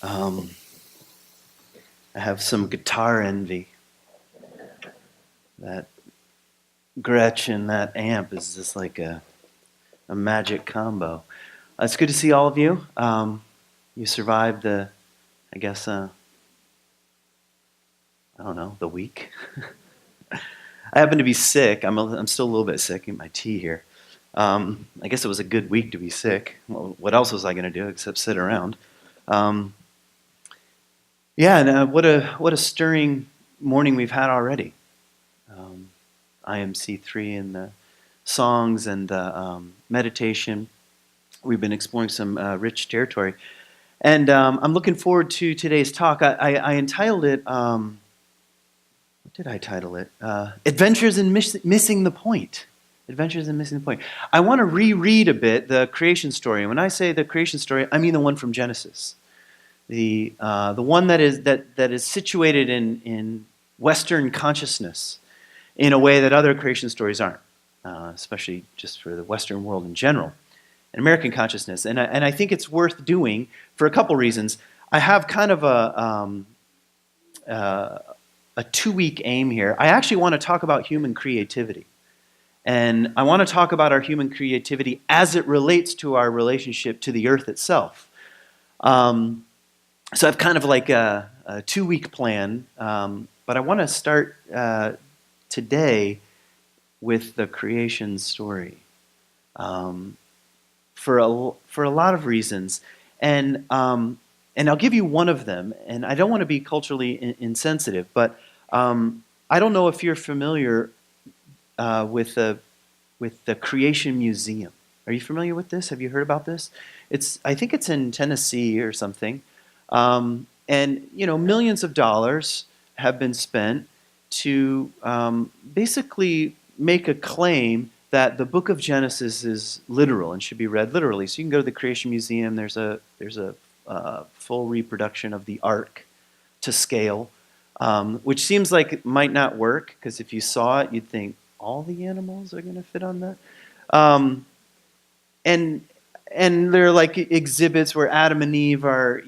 Um, I have some guitar envy. That Gretchen, that amp is just like a magic combo. It's good to see all of you. You survived I guess, I don't know, the week. I happen to be sick. I'm still a little bit sick. Eating my tea here. I guess it was a good week to be sick. Well, what else was I going to do except sit around? Um, yeah, and what a stirring morning we've had already. Um, IMC3 and the songs and the meditation. We've been exploring some rich territory. And I'm looking forward to today's talk. I entitled it, what did I title it? Adventures in Missing the Point. Adventures in Missing the Point. I want to reread a bit the creation story. And when I say the creation story, I mean the one from Genesis. The one that is situated in Western consciousness in a way that other creation stories aren't, especially just for the Western world in general, and American consciousness. And I think it's worth doing for a couple reasons. I have kind of a 2-week aim here. I actually want to talk about human creativity. And I want to talk about our human creativity as it relates to our relationship to the earth itself. So I've kind of like a 2-week plan, but I want to start today with the creation story for a lot of reasons, and I'll give you one of them. And I don't want to be culturally insensitive, but I don't know if you're familiar with the Creation Museum. Are you familiar with this? Have you heard about this? I think it's in Tennessee or something. And millions of dollars have been spent to basically make a claim that the book of Genesis is literal and should be read literally. So you can go to the Creation Museum. There's a full reproduction of the Ark to scale, which seems like it might not work, because if you saw it, you'd think all the animals are going to fit on that. And there are like exhibits where Adam and Eve are,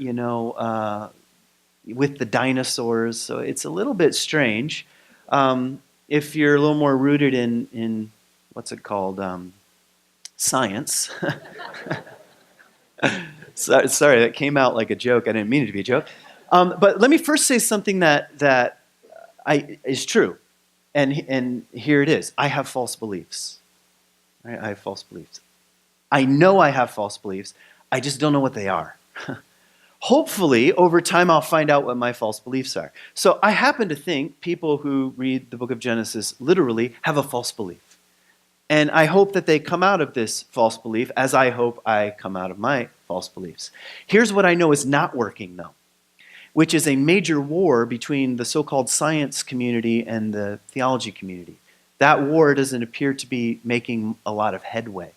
with the dinosaurs. So it's a little bit strange. If you're a little more rooted in what's it called? Science. Sorry, that came out like a joke. I didn't mean it to be a joke. But let me first say something that is true. And here it is. I have false beliefs. Right? I have false beliefs. I know I have false beliefs. I just don't know what they are. Hopefully, over time, I'll find out what my false beliefs are. So I happen to think people who read the book of Genesis literally have a false belief. And I hope that they come out of this false belief as I hope I come out of my false beliefs. Here's what I know is not working, though, which is a major war between the so-called science community and the theology community. That war doesn't appear to be making a lot of headway.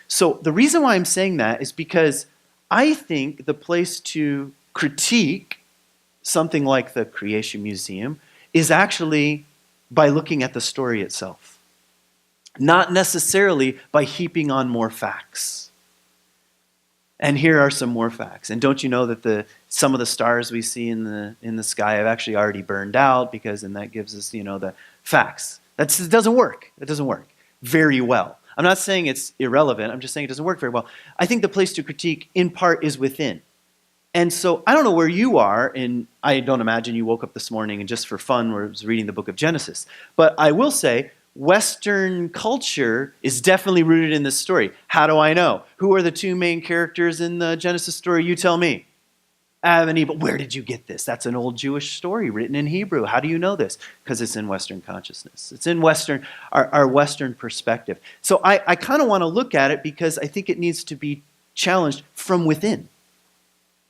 So the reason why I'm saying that is because I think the place to critique something like the Creation Museum is actually by looking at the story itself, not necessarily by heaping on more facts. And here are some more facts. And don't you know that some of the stars we see in the sky have actually already burned out, because then that gives us the facts. It doesn't work. It doesn't work very well. I'm not saying it's irrelevant. I'm just saying it doesn't work very well. I think the place to critique, in part, is within. And so I don't know where you are, and I don't imagine you woke up this morning and just for fun was reading the book of Genesis. But I will say Western culture is definitely rooted in this story. How do I know? Who are the two main characters in the Genesis story? You tell me. Adam and Eve. But where did you get this? That's an old Jewish story written in Hebrew. How do you know this? Because it's in Western consciousness. It's in our Western perspective. So I kind of want to look at it because I think it needs to be challenged from within.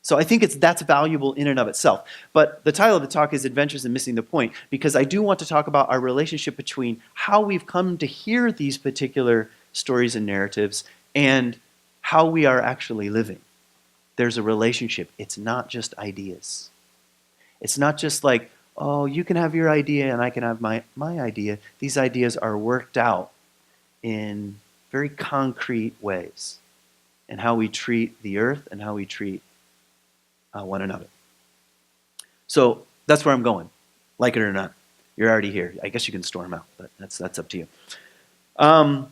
So I think that's valuable in and of itself. But the title of the talk is Adventures in Missing the Point, because I do want to talk about our relationship between how we've come to hear these particular stories and narratives and how we are actually living. There's a relationship. It's not just ideas. It's not just like, oh, you can have your idea and I can have my idea. These ideas are worked out in very concrete ways in how we treat the earth and how we treat one another. So that's where I'm going, like it or not. You're already here. I guess you can storm out, but that's up to you. And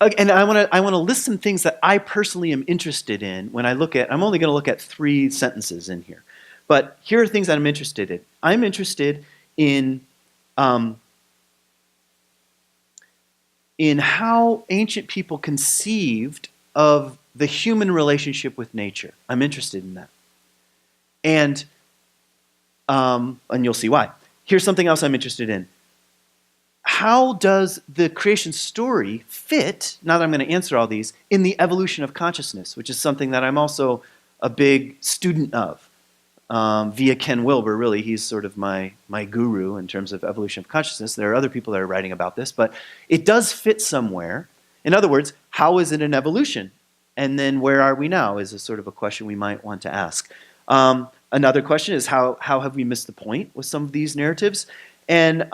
I want to list some things that I personally am interested in when I look at. I'm only going to look at 3 sentences in here, but here are things that I'm interested in. I'm interested in how ancient people conceived of the human relationship with nature. I'm interested in that, and you'll see why. Here's something else I'm interested in. How does the creation story fit, now that I'm going to answer all these, in the evolution of consciousness, which is something that I'm also a big student of, via Ken Wilber, really. He's sort of my guru in terms of evolution of consciousness. There are other people that are writing about this, but it does fit somewhere. In other words, how is it an evolution? And then where are we now is a sort of a question we might want to ask. Another question is how have we missed the point with some of these narratives? And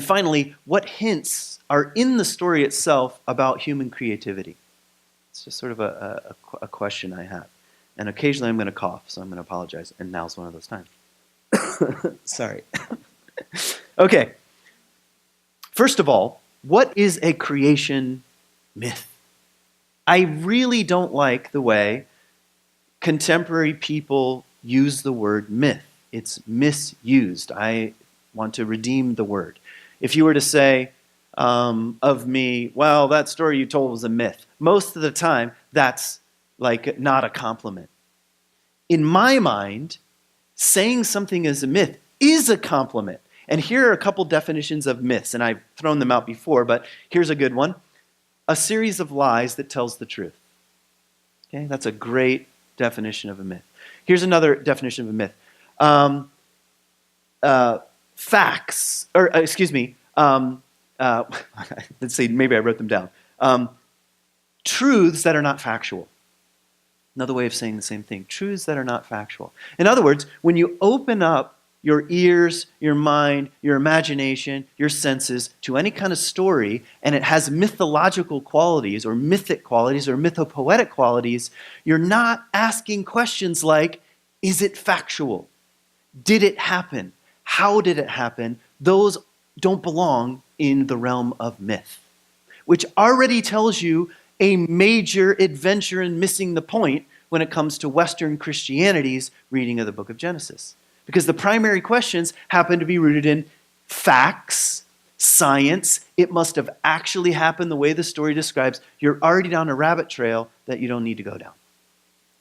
finally, what hints are in the story itself about human creativity? It's just sort of a question I have. And occasionally I'm going to cough, so I'm going to apologize. And now's one of those times. Sorry. Okay. First of all, what is a creation myth? I really don't like the way contemporary people use the word myth. It's misused. I want to redeem the word. If you were to say of me, well, that story you told was a myth, most of the time that's like not a compliment. In my mind, saying something is a myth is a compliment. And here are a couple definitions of myths, and I've thrown them out before, but here's a good one. A series of lies that tells the truth. Okay, that's a great definition of a myth. Here's another definition of a myth. Facts, or excuse me, let's see, maybe I wrote them down. Truths that are not factual. Another way of saying the same thing. Truths that are not factual. In other words, when you open up your ears, your mind, your imagination, your senses to any kind of story, and it has mythological qualities or mythic qualities or mythopoetic qualities, you're not asking questions like, is it factual? Did it happen? How did it happen? Those don't belong in the realm of myth, which already tells you a major adventure in missing the point when it comes to Western Christianity's reading of the book of Genesis. Because the primary questions happen to be rooted in facts, science. It must have actually happened the way the story describes. You're already down a rabbit trail that you don't need to go down.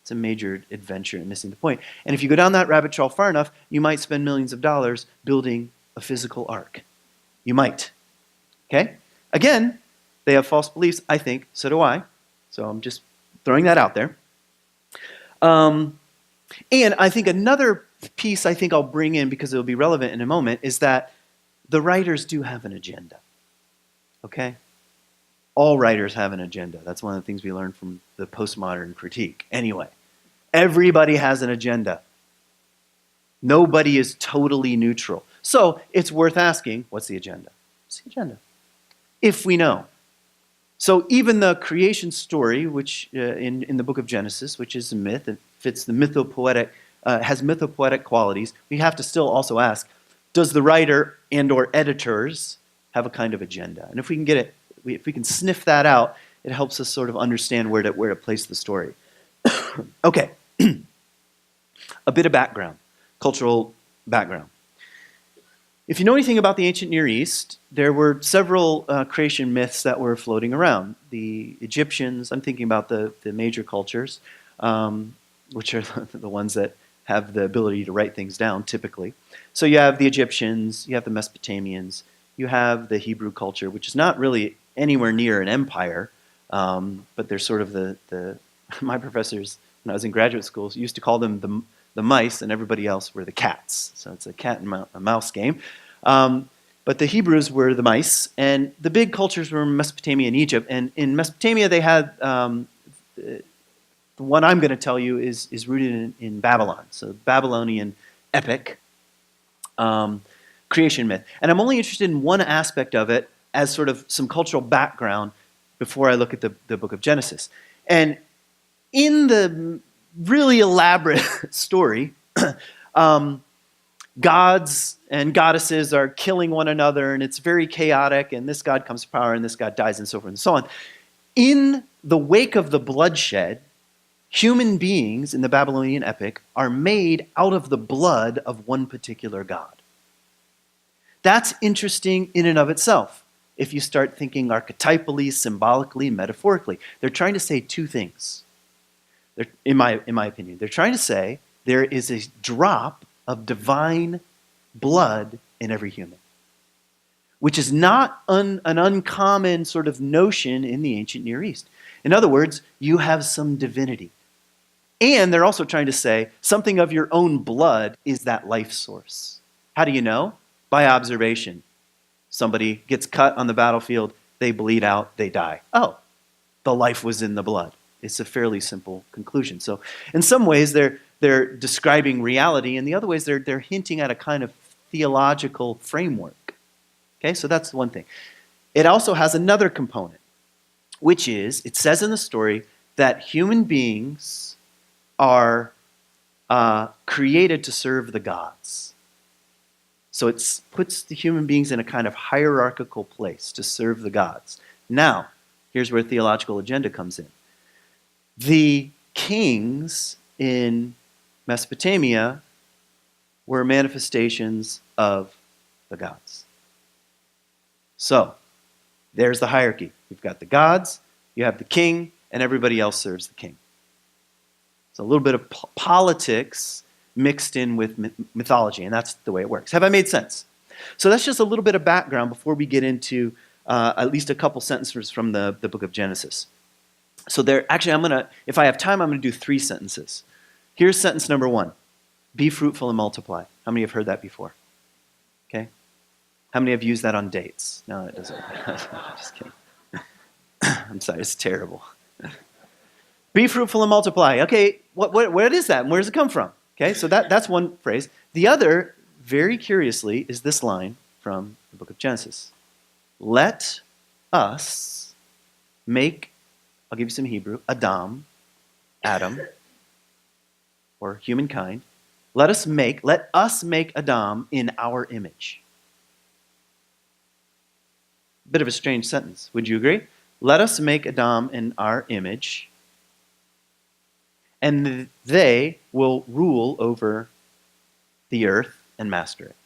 It's a major adventure in missing the point. And if you go down that rabbit trail far enough, you might spend millions of dollars building a physical ark. You might. Okay? Again, they have false beliefs. I think, so do I. So I'm just throwing that out there. And I think another piece I think I'll bring in, because it'll be relevant in a moment, is that the writers do have an agenda. Okay? All writers have an agenda. That's one of the things we learned from the postmodern critique. Anyway, everybody has an agenda. Nobody is totally neutral. So it's worth asking, what's the agenda? What's the agenda? If we know. So even the creation story, which in the book of Genesis, which is a myth, it fits the mythopoetic, has mythopoetic qualities, we have to still also ask, does the writer and or editors have a kind of agenda? And if we can get it, if we can sniff that out, it helps us sort of understand where to place the story. Okay, a bit of background, cultural background. If you know anything about the ancient Near East, there were several creation myths that were floating around. The Egyptians, I'm thinking about the major cultures, which are the ones that have the ability to write things down, typically. So you have the Egyptians, you have the Mesopotamians, you have the Hebrew culture, which is not really anywhere near an empire, but they're sort of the my professors, when I was in graduate schools, used to call them the mice, and everybody else were the cats. So it's a cat and mouse game. But the Hebrews were the mice, and the big cultures were Mesopotamia and Egypt. And in Mesopotamia, they had the one I'm going to tell you is rooted in Babylon. So Babylonian epic creation myth. And I'm only interested in one aspect of it as sort of some cultural background before I look at the book of Genesis. And in really elaborate story. um, Gods and goddesses are killing one another, and it's very chaotic, and this god comes to power, and this god dies, and so forth and so on. In the wake of the bloodshed, human beings in the Babylonian epic are made out of the blood of one particular god. That's interesting in and of itself. If you start thinking archetypally, symbolically, metaphorically, they're trying to say two things. In my opinion, they're trying to say there is a drop of divine blood in every human, which is not an uncommon sort of notion in the ancient Near East. In other words, you have some divinity. And they're also trying to say something of your own blood is that life source. How do you know? By observation. Somebody gets cut on the battlefield, they bleed out, they die. Oh, the life was in the blood. It's a fairly simple conclusion. So in some ways, they're describing reality. In the other ways, they're hinting at a kind of theological framework. Okay, so that's one thing. It also has another component, which is, it says in the story that human beings are created to serve the gods. So it puts the human beings in a kind of hierarchical place to serve the gods. Now, here's where theological agenda comes in. The kings in Mesopotamia were manifestations of the gods. So, there's the hierarchy. You've got the gods, you have the king, and everybody else serves the king. So a little bit of politics mixed in with mythology, and that's the way it works. Have I made sense? So that's just a little bit of background before we get into at least a couple sentences from the book of Genesis. So if I have time, I'm going to do 3 sentences. Here's sentence number 1. Be fruitful and multiply. How many have heard that before? Okay. How many have used that on dates? No, it doesn't. Just kidding. I'm sorry, it's terrible. Be fruitful and multiply. Okay, what is that? And where does it come from? Okay, so that's one phrase. The other, very curiously, is this line from the book of Genesis. Let us make, I'll give you some Hebrew, Adam, or humankind. Let us make Adam in our image. Bit of a strange sentence. Would you agree? Let us make Adam in our image, and they will rule over the earth and master it.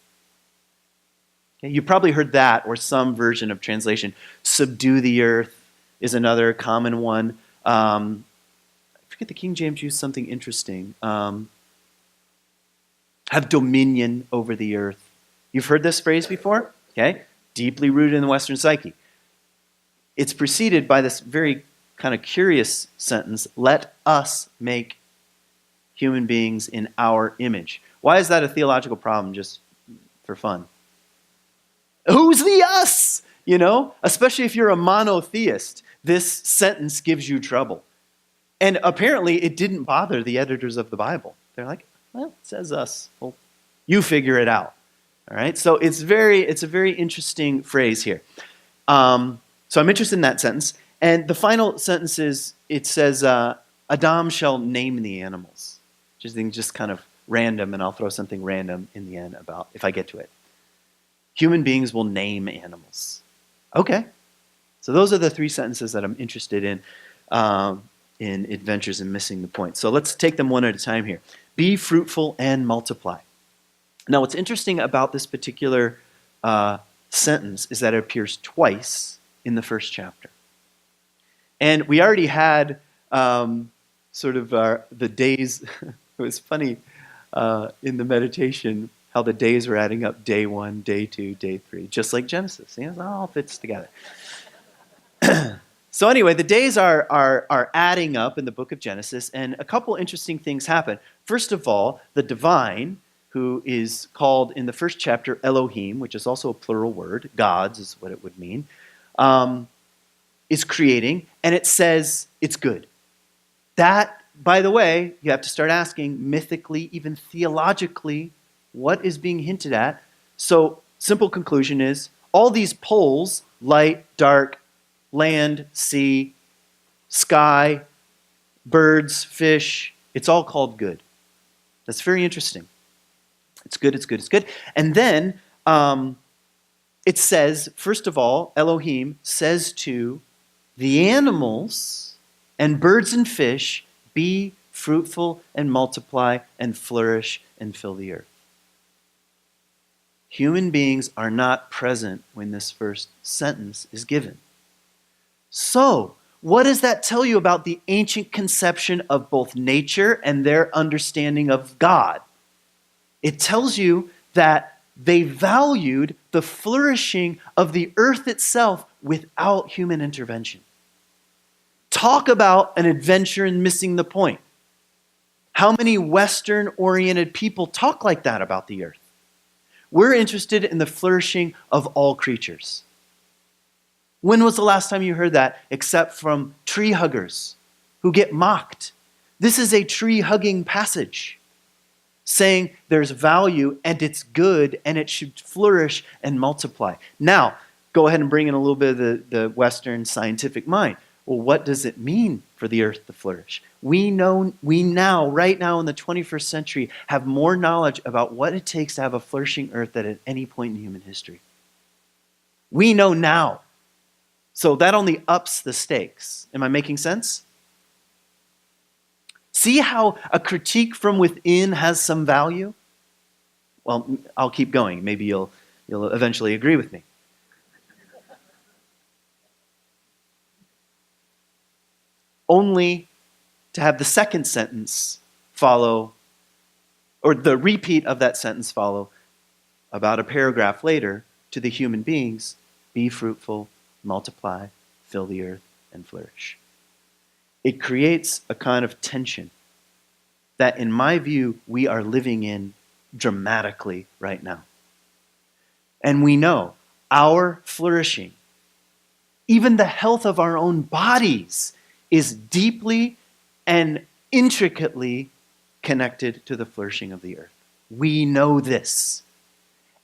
Okay, you probably heard that, or some version of translation. Subdue the earth is another common one. I forget, the King James used something interesting. Have dominion over the earth. You've heard this phrase before? Okay, deeply rooted in the Western psyche. It's preceded by this very kind of curious sentence, let us make human beings in our image. Why is that a theological problem, just for fun? Who's the us? You know, especially if you're a monotheist, this sentence gives you trouble. And apparently it didn't bother the editors of the Bible. They're like, well, it says us. Well, you figure it out. All right, so it's a very interesting phrase here. So I'm interested in that sentence. And the final sentence is, it says, Adam shall name the animals. Which is just kind of random, and I'll throw something random in the end about, if I get to it. Human beings will name animals. Okay. So those are the 3 sentences that I'm interested in Adventures in Missing the Point. So let's take them one at a time here. Be fruitful and multiply. Now what's interesting about this particular sentence is that it appears twice in the first chapter. And we already had the days. It was funny in the meditation how the days were adding up, day 1, day 2, day 3, just like Genesis. You know, it all fits together. So anyway, the days are adding up in the book of Genesis, and a couple interesting things happen. First of all, the divine, who is called in the first chapter Elohim, which is also a plural word, gods is what it would mean, is creating, and it says it's good. That, by the way, you have to start asking mythically, even theologically, what is being hinted at? So, simple conclusion is, all these poles, light, dark, land, sea, sky, birds, fish, It's all called good. That's very interesting. It's good, it's good, it's good. And then it says, first of all, Elohim says to the animals and birds and fish, be fruitful and multiply and flourish and fill the earth. Human beings are not present when this first sentence is given. So, what does that tell you about the ancient conception of both nature and their understanding of God? It tells you that they valued the flourishing of the earth itself without human intervention. Talk about an adventure in missing the point. How many Western-oriented people talk like that about the earth? We're interested in the flourishing of all creatures. When was the last time you heard that except from tree huggers who get mocked? This is a tree-hugging passage saying there's value and it's good and it should flourish and multiply. Now, go ahead and bring in a little bit of the Western scientific mind. Well, what does it mean for the earth to flourish? We now, right now in the 21st century, have more knowledge about what it takes to have a flourishing earth than at any point in human history. We know now. So that only ups the stakes. Am I making sense? See how a critique from within has some value? Well, I'll keep going. Maybe you'll eventually agree with me. Only to have the second sentence follow, or the repeat of that sentence follow, about a paragraph later, to the human beings, be fruitful, multiply, fill the earth, and flourish. It creates a kind of tension that, in my view, we are living in dramatically right now. And we know our flourishing, even the health of our own bodies, is deeply and intricately connected to the flourishing of the earth. We know this.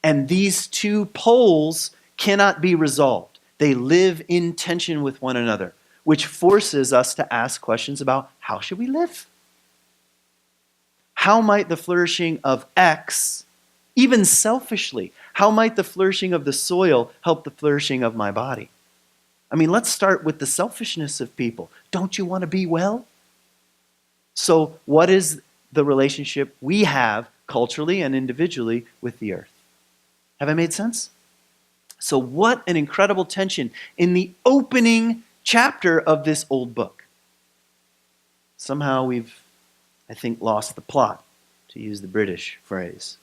And these two poles cannot be resolved. They live in tension with one another, which forces us to ask questions about how should we live? How might the flourishing of X, even selfishly, how might the flourishing of the soil help the flourishing of my body? I mean, let's start with the selfishness of people. Don't you want to be well? So what is the relationship we have culturally and individually with the earth? Have I made sense? So what an incredible tension in the opening chapter of this old book. Somehow we've, I think, lost the plot, to use the British phrase,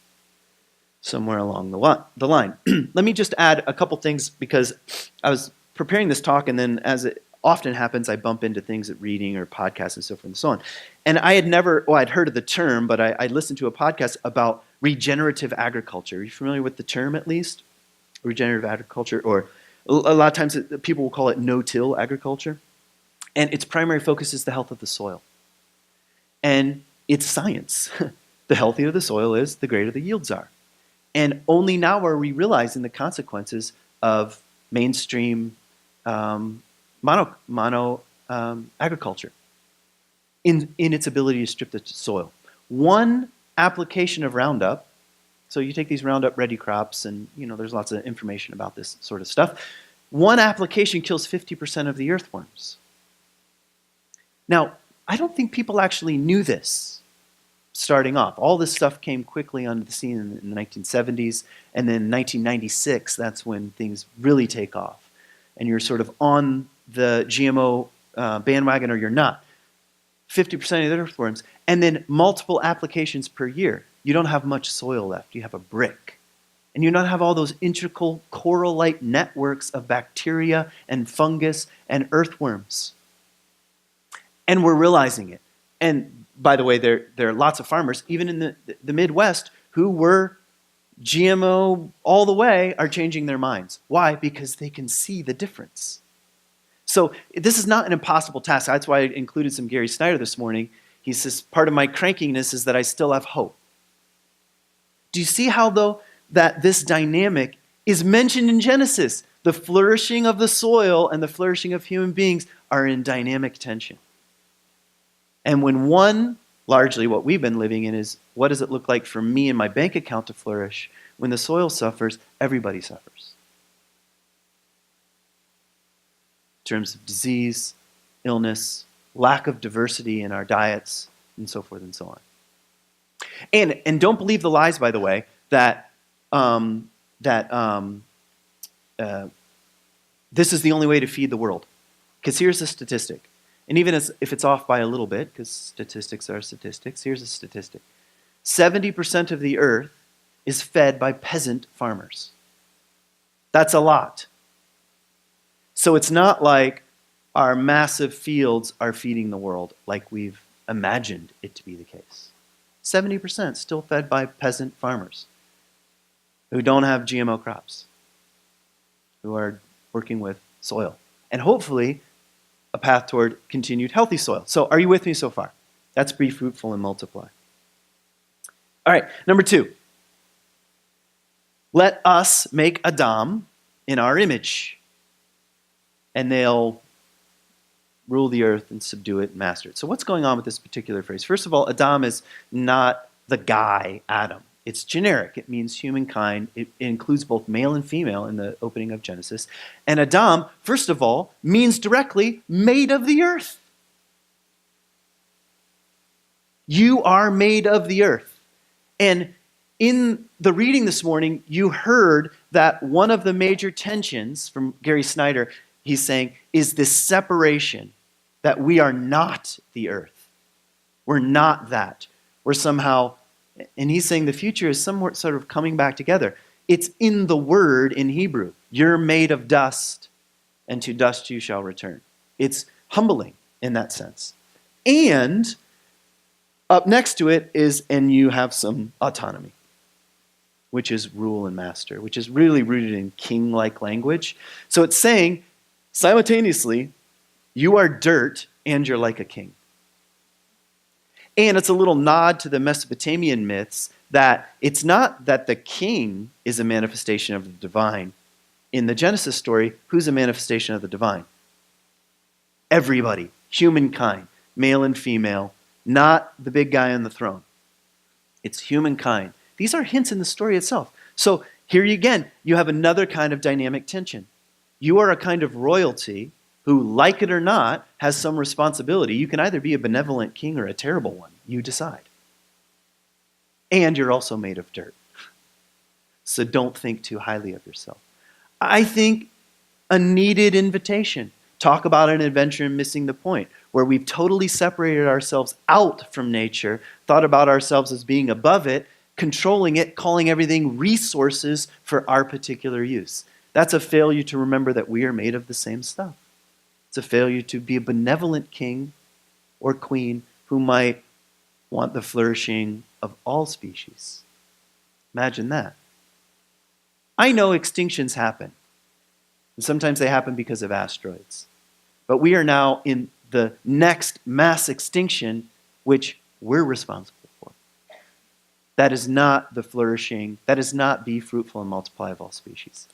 somewhere along the line. Let me just add a couple things, because I was preparing this talk, and then, as it often happens, I bump into things at reading or podcasts and so forth and so on. And I had never, well, I'd heard of the term, but I listened to a podcast about regenerative agriculture. Are you familiar with the term, at least? Regenerative agriculture, or a lot of times people will call it no-till agriculture. And its primary focus is the health of the soil. And it's science. The healthier the soil is, the greater the yields are. And only now are we realizing the consequences of mainstream mono agriculture in its ability to strip the soil. One application of Roundup, so you take these Roundup ready crops, and there's lots of information about this sort of stuff. One application kills 50% of the earthworms. Now, I don't think people actually knew this starting off. All this stuff came quickly onto the scene in the 1970s, and then 1996, that's when things really take off. And you're sort of on the GMO bandwagon, or you're not. 50% of the earthworms, and then multiple applications per year. You don't have much soil left. You have a brick. And you don't have all those integral coral-like networks of bacteria and fungus and earthworms. And we're realizing it. And by the way, there are lots of farmers, even in the Midwest, who were GMO all the way, are changing their minds. Why? Because they can see the difference. So this is not an impossible task. That's why I included some Gary Snyder this morning. He says, part of my crankiness is that I still have hope. Do you see how, though, that this dynamic is mentioned in Genesis? The flourishing of the soil and the flourishing of human beings are in dynamic tension. And when one Largely what we've been living in is, what does it look like for me and my bank account to flourish? When the soil suffers, everybody suffers. In terms of disease, illness, lack of diversity in our diets, and so forth and so on. And don't believe the lies, by the way, that this is the only way to feed the world. Because here's a statistic. And even if it's off by a little bit, because statistics are statistics, here's a statistic. 70% of the earth is fed by peasant farmers. That's a lot. So it's not like our massive fields are feeding the world like we've imagined it to be the case. 70% still fed by peasant farmers who don't have GMO crops, who are working with soil, and hopefully a path toward continued healthy soil. So are you with me so far? That's be fruitful and multiply. All right, number 2. Let us make Adam in our image, and they'll rule the earth and subdue it and master it. So what's going on with this particular phrase? First of all, Adam is not the guy Adam. It's generic. It means humankind. It includes both male and female in the opening of Genesis. And Adam, first of all, means directly made of the earth. You are made of the earth. And in the reading this morning, you heard that one of the major tensions from Gary Snyder, he's saying, is this separation that we are not the earth. We're not that. We're somehow, and he's saying the future is somewhat sort of coming back together. It's in the word in Hebrew. You're made of dust, and to dust you shall return. It's humbling in that sense. And up next to it is, and you have some autonomy, which is rule and master, which is really rooted in king-like language. So it's saying, simultaneously, you are dirt and you're like a king. And it's a little nod to the Mesopotamian myths that it's not that the king is a manifestation of the divine. In the Genesis story, who's a manifestation of the divine? Everybody, humankind, male and female, not the big guy on the throne. It's humankind. These are hints in the story itself. So here again, you have another kind of dynamic tension. You are a kind of royalty who, like it or not, has some responsibility. You can either be a benevolent king or a terrible one. You decide. And you're also made of dirt. So don't think too highly of yourself. I think a needed invitation. Talk about an adventure and missing the point, where we've totally separated ourselves out from nature, thought about ourselves as being above it, controlling it, calling everything resources for our particular use. That's a failure to remember that we are made of the same stuff. It's a failure to be a benevolent king or queen who might want the flourishing of all species. Imagine that. I know extinctions happen. And sometimes they happen because of asteroids. But we are now in the next mass extinction, which we're responsible for. That is not the flourishing, that is not be fruitful and multiply of all species.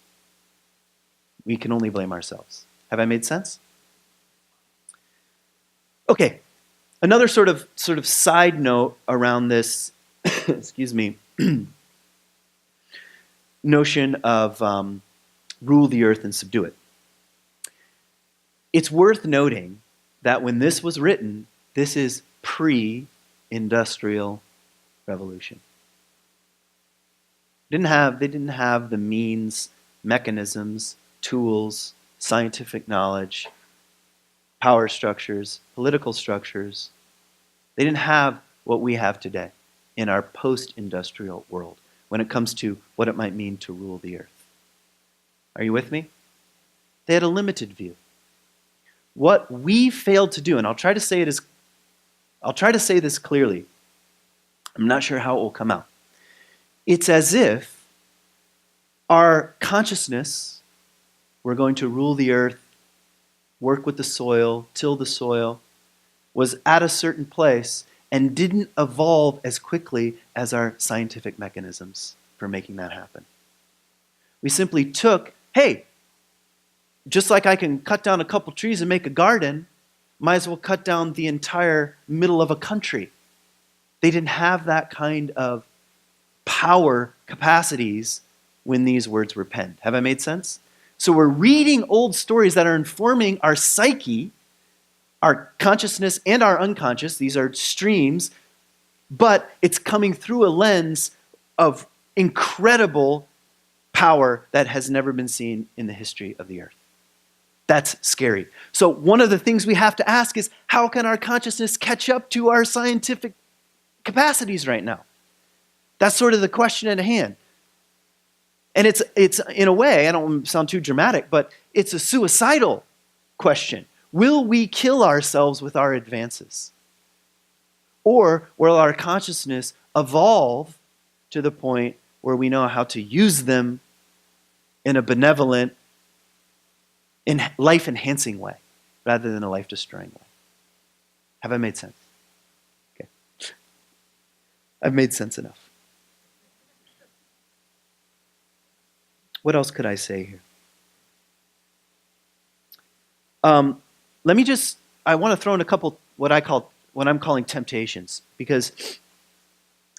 We can only blame ourselves. Have I made sense? Okay, another sort of side note around this, excuse me, notion of rule the earth and subdue it. It's worth noting that when this was written, this is pre-industrial revolution. They didn't have the means, mechanisms, tools, scientific knowledge, power structures, political structures. They didn't have what we have today in our post-industrial world when it comes to what it might mean to rule the earth. Are you with me? They had a limited view. What we failed to do, and I'll try to say this clearly. I'm not sure how it will come out. It's as if our consciousness, we're going to rule the earth, work with the soil, till the soil, was at a certain place and didn't evolve as quickly as our scientific mechanisms for making that happen. We simply took, hey, just like I can cut down a couple trees and make a garden, might as well cut down the entire middle of a country They didn't have that kind of power capacities when these words were penned. Have I made sense? So we're reading old stories that are informing our psyche, our consciousness and our unconscious. These are streams, but it's coming through a lens of incredible power that has never been seen in the history of the earth. That's scary. So one of the things we have to ask is, how can our consciousness catch up to our scientific capacities right now? That's sort of the question at hand. And it's in a way, I don't want to sound too dramatic, but it's a suicidal question. Will we kill ourselves with our advances? Or will our consciousness evolve to the point where we know how to use them in a benevolent, life-enhancing way, rather than a life-destroying way? Have I made sense? Okay. I've made sense enough. What else could I say here? I want to throw in a couple what I'm calling temptations, because,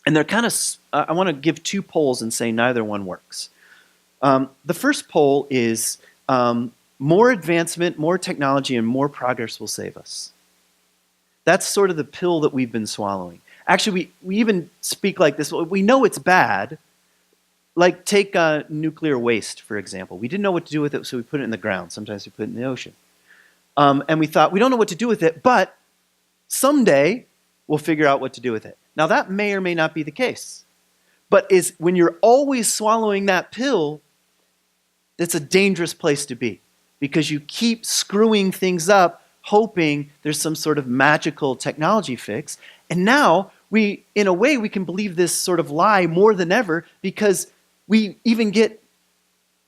and they're kind of, I want to give two polls and say neither one works. The first poll is more advancement, more technology, and more progress will save us. That's sort of the pill that we've been swallowing. Actually, we even speak like this. We know it's bad. Like take nuclear waste, for example. We didn't know what to do with it, so we put it in the ground. Sometimes we put it in the ocean. And we thought, we don't know what to do with it, but someday we'll figure out what to do with it. Now, that may or may not be the case. But when you're always swallowing that pill, it's a dangerous place to be, because you keep screwing things up, hoping there's some sort of magical technology fix. And now, in a way, we can believe this sort of lie more than ever, because we even get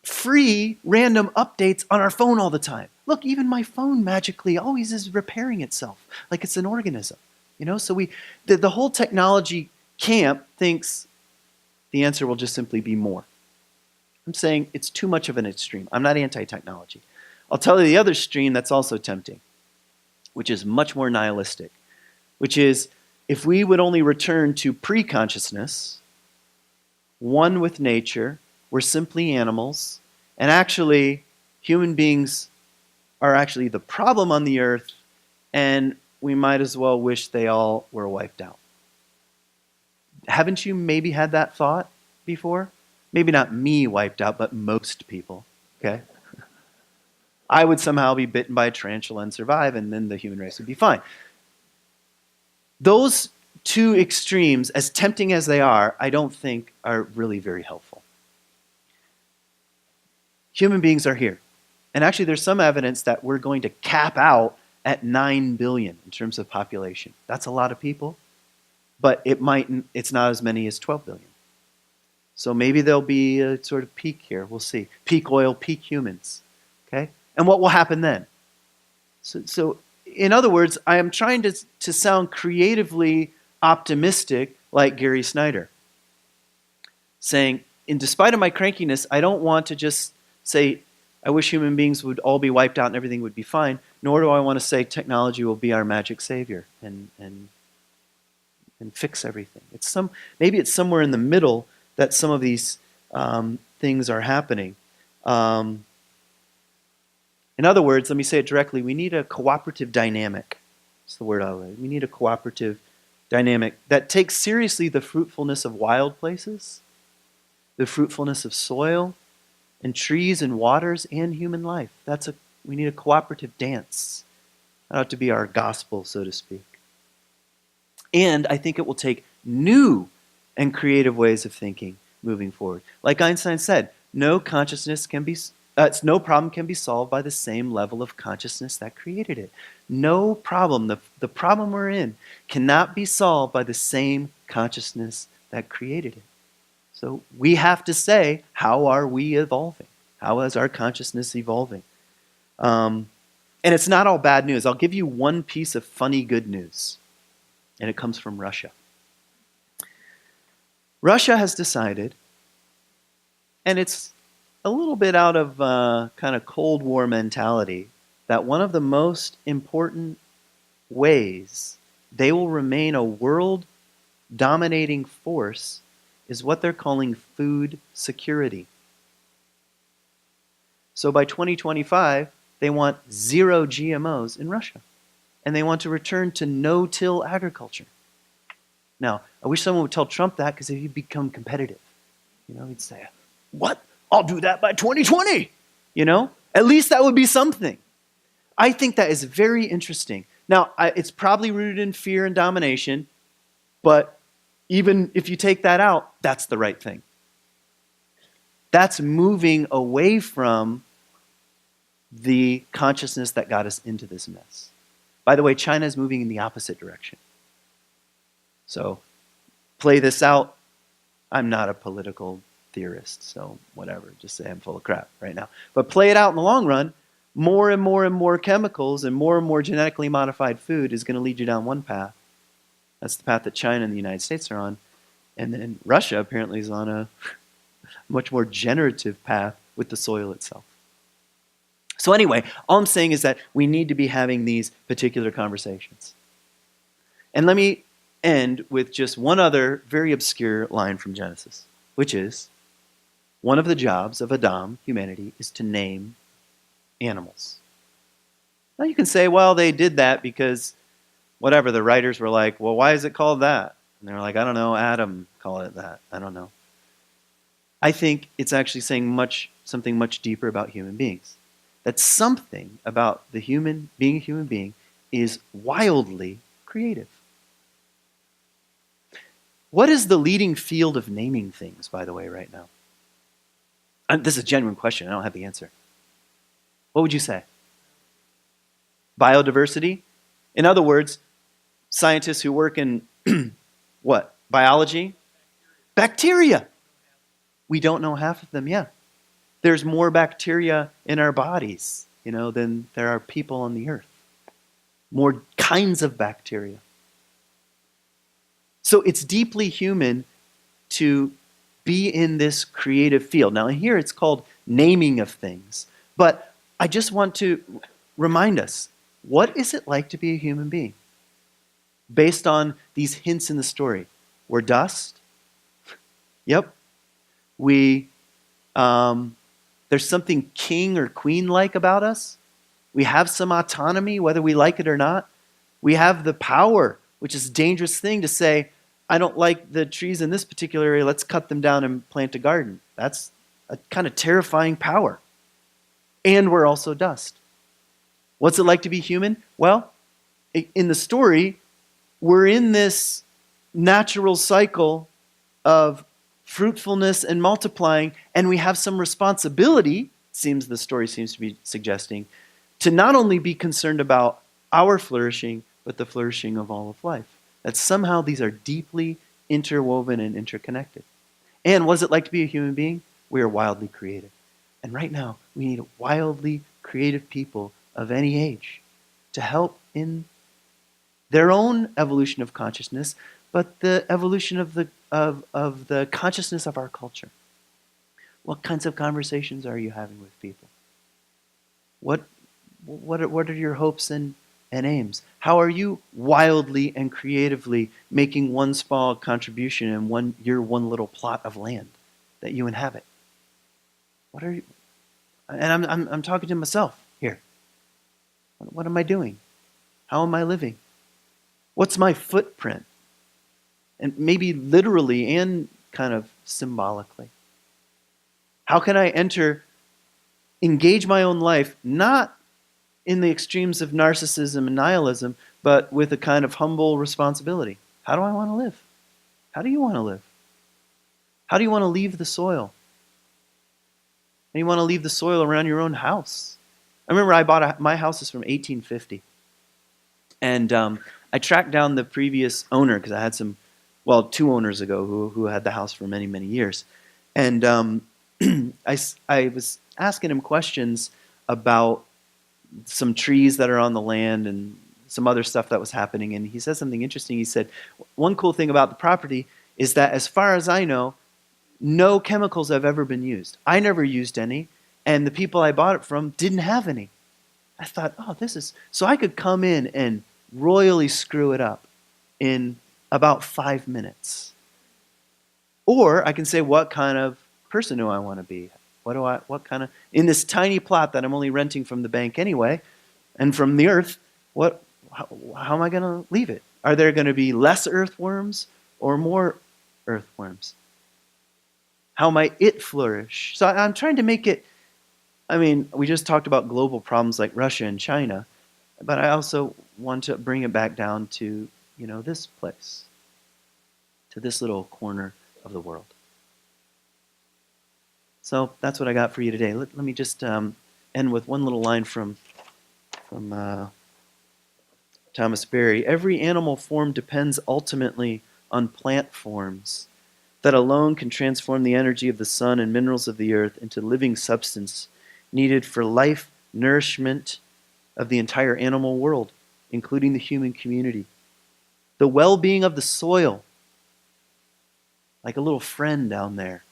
free random updates on our phone all the time. Look, even my phone magically always is repairing itself like it's an organism. So the whole technology camp thinks the answer will just simply be more. I'm saying it's too much of an extreme. I'm not anti-technology. I'll tell you the other stream that's also tempting, which is much more nihilistic, which is if we would only return to pre-consciousness, one with nature, we're simply animals, and actually human beings are actually the problem on the earth, and we might as well wish they all were wiped out. Haven't you maybe had that thought before? Maybe not me wiped out, but most people, okay? I would somehow be bitten by a tarantula and survive, and then the human race would be fine. Those two extremes, as tempting as they are, I don't think are really very helpful. Human beings are here. And actually, there's some evidence that we're going to cap out at 9 billion in terms of population. That's a lot of people, but it's not as many as 12 billion. So maybe there'll be a sort of peak here. We'll see. Peak oil, peak humans. Okay? And what will happen then? So in other words, I am trying to sound creatively optimistic like Gary Snyder, saying, in despite of my crankiness, I don't want to just say, I wish human beings would all be wiped out and everything would be fine, nor do I want to say technology will be our magic savior and fix everything. Maybe it's somewhere in the middle that some of these things are happening. In other words, let me say it directly, we need a cooperative dynamic. That's the word I'll use. We need a cooperative dynamic that takes seriously the fruitfulness of wild places, the fruitfulness of soil, and trees and waters and human life. We need a cooperative dance. That ought to be our gospel, so to speak. And I think it will take new and creative ways of thinking moving forward. Like Einstein said, no problem can be solved by the same level of consciousness that created it. No problem, the problem we're in, cannot be solved by the same consciousness that created it. So we have to say, how are we evolving? How is our consciousness evolving? And it's not all bad news. I'll give you one piece of funny good news, and it comes from Russia. Russia has decided, and it's a little bit out of kind of Cold War mentality, that one of the most important ways they will remain a world dominating force is what they're calling food security. So by 2025, they want 0 GMOs in Russia. And they want to return to no-till agriculture. Now, I wish someone would tell Trump that, because he'd become competitive. He'd say, what? I'll do that by 2020. At least that would be something. I think that is very interesting. Now, it's probably rooted in fear and domination, but even if you take that out, that's the right thing. That's moving away from the consciousness that got us into this mess. By the way, China is moving in the opposite direction. So play this out. I'm not a political theorist, so whatever. Just say I'm full of crap right now. But play it out in the long run. More and more chemicals and more genetically modified food is going to lead you down one path. That's the path that China and the United States are on. And then Russia apparently is on a much more generative path with the soil itself. So anyway, all I'm saying is that we need to be having these particular conversations. And let me end with just one other very obscure line from Genesis, which is, one of the jobs of Adam, humanity, is to name animals. Now you can say, well, they did that because whatever, the writers were like, well, why is it called that? And they were like, I don't know, Adam called it that. I don't know. I think it's actually saying something much deeper about human beings. That something about being a human being is wildly creative. What is the leading field of naming things, by the way, right now? This is a genuine question. I don't have the answer. What would you say? Biodiversity? In other words, scientists who work in what? Biology? Bacteria. We don't know half of them, yeah. There's more bacteria in our bodies, than there are people on the earth. More kinds of bacteria. So it's deeply human to be in this creative field. Now here it's called naming of things. But I just want to remind us, what is it like to be a human being? Based on these hints in the story. We're dust. Yep. There's something king or queen-like about us. We have some autonomy, whether we like it or not. We have the power, which is a dangerous thing to say, I don't like the trees in this particular area, let's cut them down and plant a garden. That's a kind of terrifying power. And we're also dust. What's it like to be human? Well, in the story, we're in this natural cycle of fruitfulness and multiplying, and we have some responsibility, the story seems to be suggesting, to not only be concerned about our flourishing, but the flourishing of all of life. That somehow these are deeply interwoven and interconnected. And what is it like to be a human being? We are wildly creative. And right now, we need wildly creative people of any age to help in their own evolution of consciousness, but the evolution of the consciousness of our culture. What kinds of conversations are you having with people? What are your hopes and aims? How are you wildly and creatively making one small contribution in your one little plot of land that you inhabit? What are you? And I'm talking to myself here. What am I doing? How am I living? What's my footprint? And maybe literally and kind of symbolically. How can I engage my own life, not in the extremes of narcissism and nihilism, but with a kind of humble responsibility? How do I want to live? How do you want to live? How do you want to leave the soil? And you want to leave the soil around your own house. I remember my house is from 1850. And I tracked down the previous owner because I had two owners ago who had the house for many, many years. And I was asking him questions about some trees that are on the land and some other stuff that was happening. And he said something interesting. He said, one cool thing about the property is that as far as I know, no chemicals have ever been used. I never used any, and the people I bought it from didn't have any. I thought, so I could come in and royally screw it up in about 5 minutes. Or I can say, what kind of person do I want to be? In this tiny plot that I'm only renting from the bank anyway, and from the earth, how am I going to leave it? Are there going to be less earthworms or more earthworms? How might it flourish? So I'm trying to make it, we just talked about global problems like Russia and China, but I also want to bring it back down to, this place, to this little corner of the world. So that's what I got for you today. Let me just end with one little line from Thomas Berry. Every animal form depends ultimately on plant forms that alone can transform the energy of the sun and minerals of the earth into living substance needed for life, nourishment of the entire animal world, including the human community. The well-being of the soil, like a little friend down there,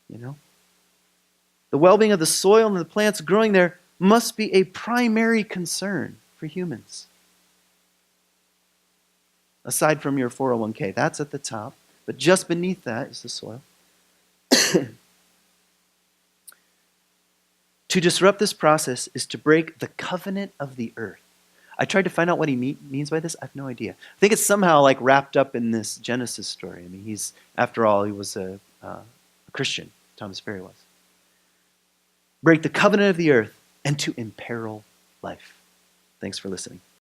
The well-being of the soil and the plants growing there must be a primary concern for humans. Aside from your 401k, that's at the top, but just beneath that is the soil. To disrupt this process is to break the covenant of the earth. I tried to find out what he means by this. I have no idea. I think it's somehow like wrapped up in this Genesis story. After all, he was a Christian. Thomas Berry was. Break the covenant of the earth and to imperil life. Thanks for listening.